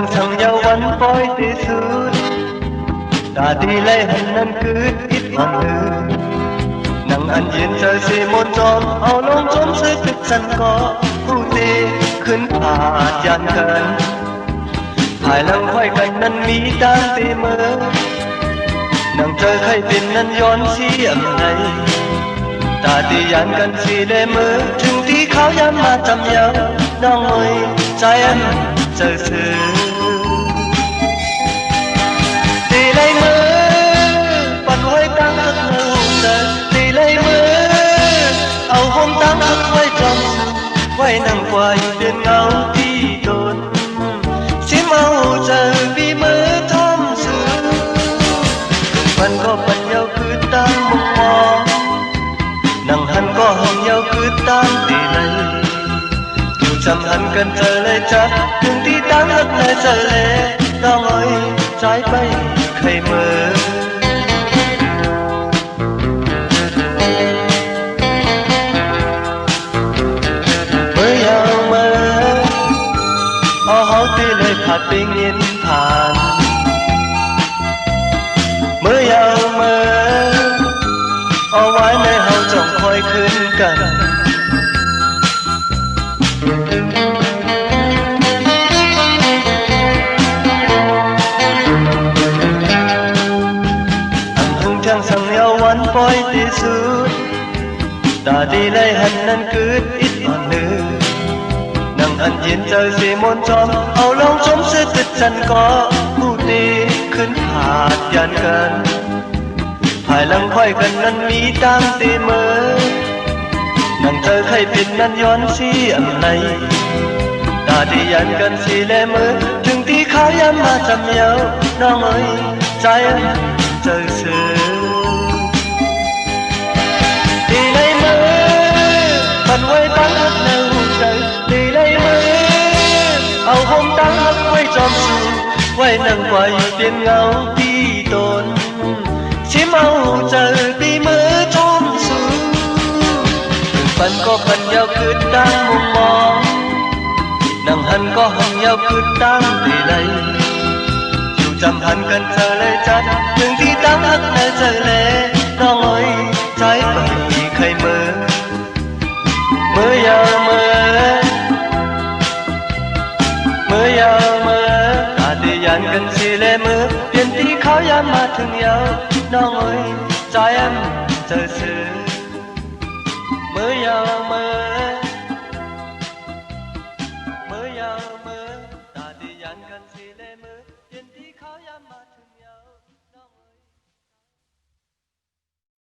ยังสั่งยาวันปล่อยตีสุดตาดีไล่หันนั้นคืออิดมันเหือนังอันเย็นเจอสีมนจอมเอาลงจมซื้อตึกสันก็ผู้ตีขึ้นผาดยันกันภายหลังค่อยกันนั้นมีตามตีเมื่อนังเจอใครเป็นนั้นย้อนเสียมไหนตาดียันกันสีเลมือถึงที่เขาย้ำมาจำยาวน้องเอ๋ยใจอันเจอซื้อตีเลยมือปันไว้ตั้งหักเนื้อหุ่นเดินตีเลยมือเอาห่มตั้งหักไว้จอมไว้นั่งกวายเดินเงาที่โดนชิมเอาเจอปีมือทอมซื้อมันก็ปันยาวคือตั้งมุมมองนั่งหันก็หันยาวคือตั้งตีเลยอยู่จำหันกันเจอเลยจับถึงที่ตั้งหักเลยเจอเลยน้องเอ๋ยใจไปใครเมื่อผัดไปเงินผ่านเมื่อยาวเมื่อเอาไว้ในเฮาจ้องคอยขึ้นกันอันถึงทางสั่งยาววันปล่อยที่สุดตาดีเลยหันนั้นเกิดอิดอ่อนเนื้ออันเย็นเจอสีมนจอมเอาลองชมเสื้อติดจันก็ผู้ตีขึ้นผาดยันกันภายหลังค่อยกันนั้นมีตามตีเมื่อนั่งเจอใครผิดนั้นย้อนเสียมไหนตาดียันกันสีแลมือถึงที่เขาย้ำมาจำเยาน้องเอ๋ยใจเจอเสือตีในมือปันไว้ตั้งหักแนวใจตีในมือเอาห่มตั้งหักไว้จอมสูไว้นั่งไว้เปลี่ยนเงาที่ตนชิมเอาเจอตีมือจอมสูปันก็ปันยาวคือตั้งมุมมองนั่งหันก็หันยาวคือตั้งตีไหลอยู่จำหันกันเจอเลยจัดถึงที่ตั้งหักเลยเจอเลยน้องเอ๋ยใจไปใครเมื่อเมื่อยาวเมื่อยาวเมื่อตาดียันกันสีเลมือเปลี่ยนที่เขาย้ำมาถึงยาวน้องเอ๋ยใจเจอซื้อเมื่อยาวเมื่อ